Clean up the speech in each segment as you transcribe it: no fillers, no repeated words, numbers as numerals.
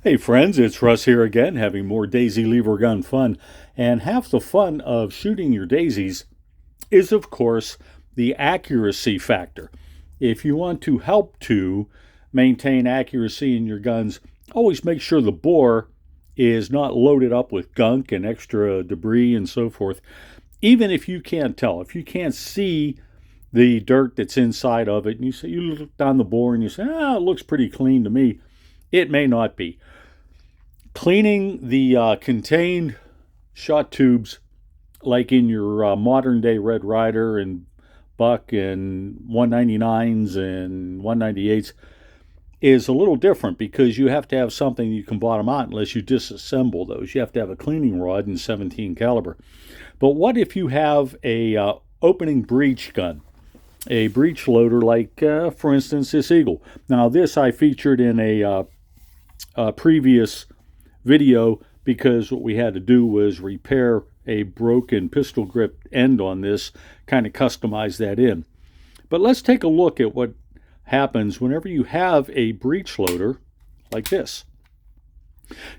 Hey friends, it's Russ here again, having more daisy lever gun fun. And half the fun of shooting your daisies is, of course, the accuracy factor. If you want to help to maintain accuracy in your guns, always make sure the bore is not loaded up with gunk and extra debris and so forth. Even if you can't tell, if you can't see the dirt that's inside of it, and you look down the bore and you say, it looks pretty clean to me, it may not be. Cleaning the contained shot tubes, like in your modern day Red Ryder and Buck and 199s and 198s, is a little different because you have to have something you can bottom out unless you disassemble those. You have to have a cleaning rod in 17 caliber. But what if you have a opening breech gun, a breech loader like, for instance, this Eagle? Now, this I featured in a previous video because what we had to do was repair a broken pistol grip end on this, kind of customize that in. But let's take a look at what happens whenever you have a breech loader like this.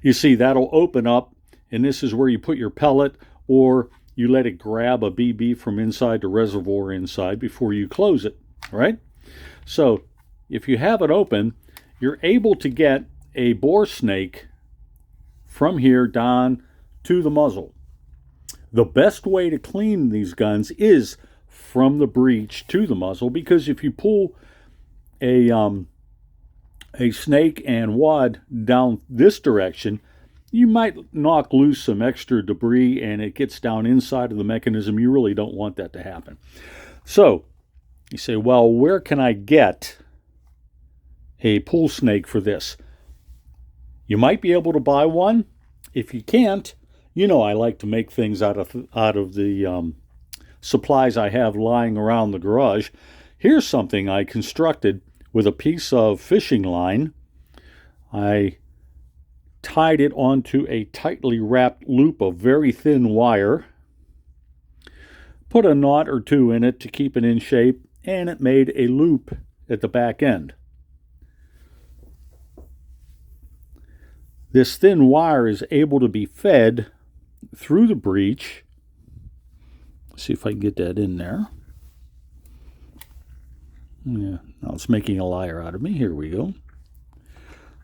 You see, that'll open up, and this is where you put your pellet, or you let it grab a BB from inside the reservoir inside before you close it, all right? So if you have it open, you're able to get a bore snake from here down to the muzzle. The best way to clean these guns is from the breech to the muzzle, because if you pull a snake and wad down this direction, you might knock loose some extra debris and it gets down inside of the mechanism. You really don't want that to happen. So you say, well, where can I get a pull snake for this? You might be able to buy one. If you can't, I like to make things out of the supplies I have lying around the garage. Here's something I constructed with a piece of fishing line. I tied it onto a tightly wrapped loop of very thin wire, put a knot or two in it to keep it in shape, and it made a loop at the back end. This thin wire is able to be fed through the breech. Let's see if I can get that in there. Yeah, now it's making a liar out of me. Here we go.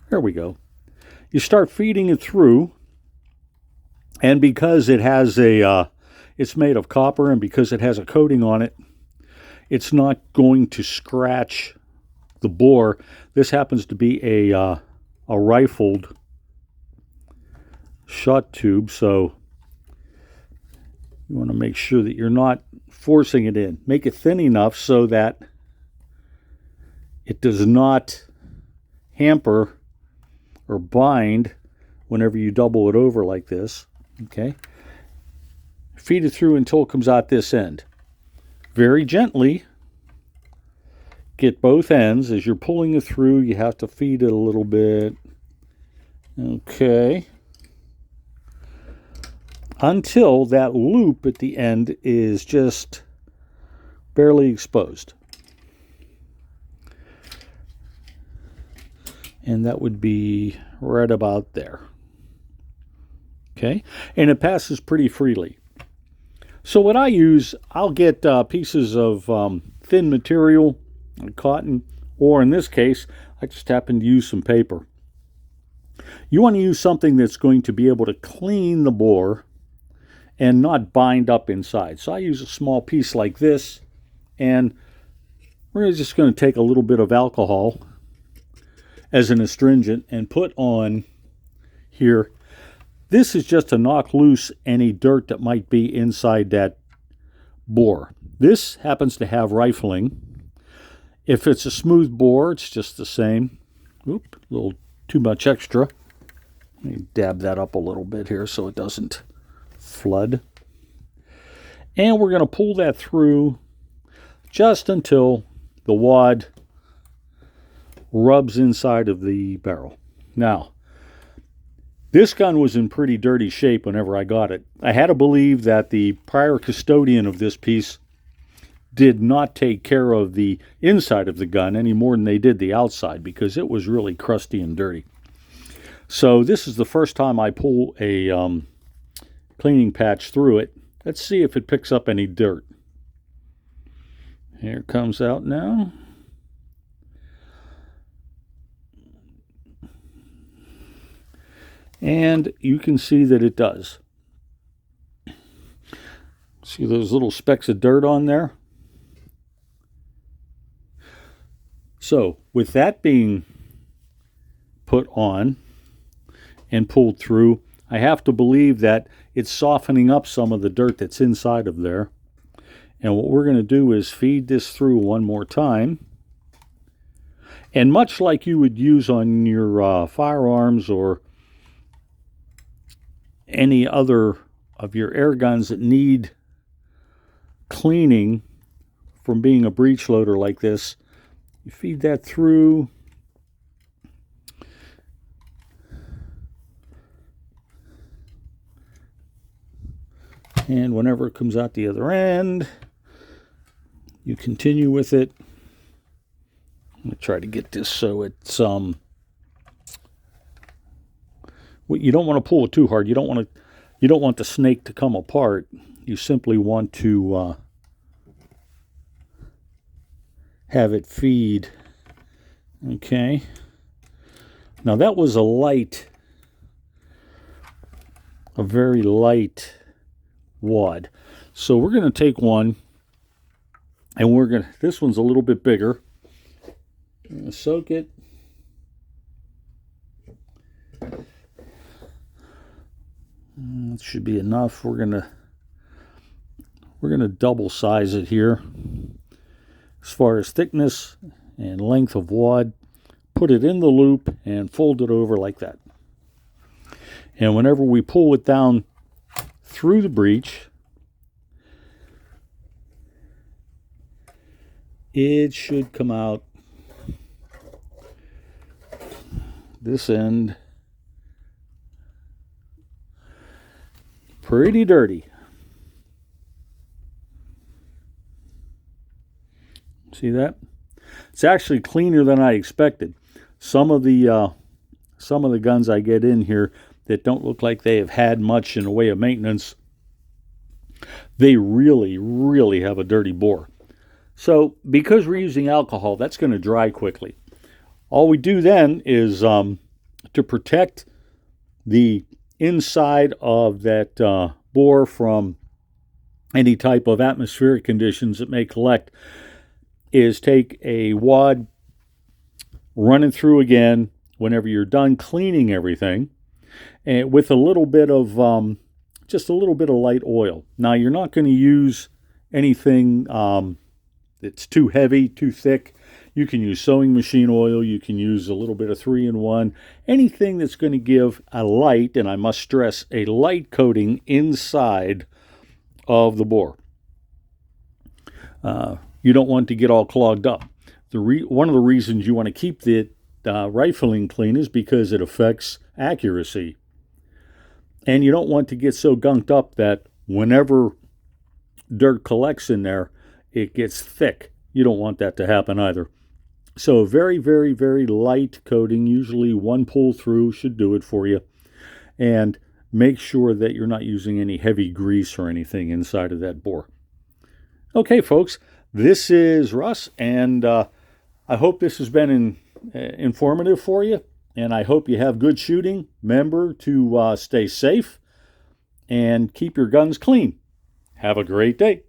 There we go. You start feeding it through, and because it has it's made of copper, and because it has a coating on it, it's not going to scratch the bore. This happens to be a rifled shot tube, so you want to make sure that you're not forcing it in. Make it thin enough so that it does not hamper or bind whenever you double it over like this. Okay, feed it through until it comes out this end. Very gently get both ends. As you're pulling it through, you have to feed it a little bit. Okay, until that loop at the end is just barely exposed. And that would be right about there. Okay, and it passes pretty freely. So what I use, I'll get pieces of thin material, cotton, or in this case, I just happen to use some paper. You want to use something that's going to be able to clean the bore and not bind up inside. So I use a small piece like this, and we're just going to take a little bit of alcohol as an astringent and put on here. This is just to knock loose any dirt that might be inside that bore. This happens to have rifling. If it's a smooth bore, it's just the same. Oop, a little too much extra. Let me dab that up a little bit here so it doesn't flood. And we're going to pull that through just until the wad rubs inside of the barrel. Now, this gun was in pretty dirty shape whenever I got it. I had to believe that the prior custodian of this piece did not take care of the inside of the gun any more than they did the outside, because it was really crusty and dirty. So this is the first time I pull a cleaning patch through it. Let's see if it picks up any dirt. Here it comes out now. And you can see that it does. See those little specks of dirt on there? So with that being put on and pulled through, I have to believe that it's softening up some of the dirt that's inside of there. And what we're going to do is feed this through one more time. And much like you would use on your firearms or any other of your air guns that need cleaning from being a breech loader like this, you feed that through. And whenever it comes out the other end, you continue with it. I'm going to try to get this so it's well, you don't want to pull it too hard. You don't want the snake to come apart. You simply want to have it feed. Okay. Now that was a very light wad. So we're going to take one, and this one's a little bit bigger. I'm going to soak it. That should be enough. We're gonna double size it here as far as thickness and length of wad. Put it in the loop and fold it over like that. And whenever we pull it down through the breech, it should come out this end pretty dirty. See that? It's actually cleaner than I expected. Some of the guns I get in here that don't look like they have had much in the way of maintenance, they really, really have a dirty bore. So because we're using alcohol, that's going to dry quickly. All we do then is to protect the inside of that bore from any type of atmospheric conditions that may collect, is take a wad, run it through again whenever you're done cleaning everything, and with a little bit of just a little bit of light oil. Now you're not going to use anything that's too heavy, too thick. You can use sewing machine oil. You can use a little bit of 3-in-1. Anything that's going to give a light, and I must stress, a light coating inside of the bore. You don't want to get all clogged up. One of the reasons you want to keep the rifling clean is because it affects accuracy. And you don't want to get so gunked up that whenever dirt collects in there, it gets thick. You don't want that to happen either. So very, very, very light coating, usually one pull through should do it for you. And make sure that you're not using any heavy grease or anything inside of that bore. Okay, folks, this is Russ, and I hope this has been informative for you, and I hope you have good shooting. Remember to stay safe and keep your guns clean. Have a great day.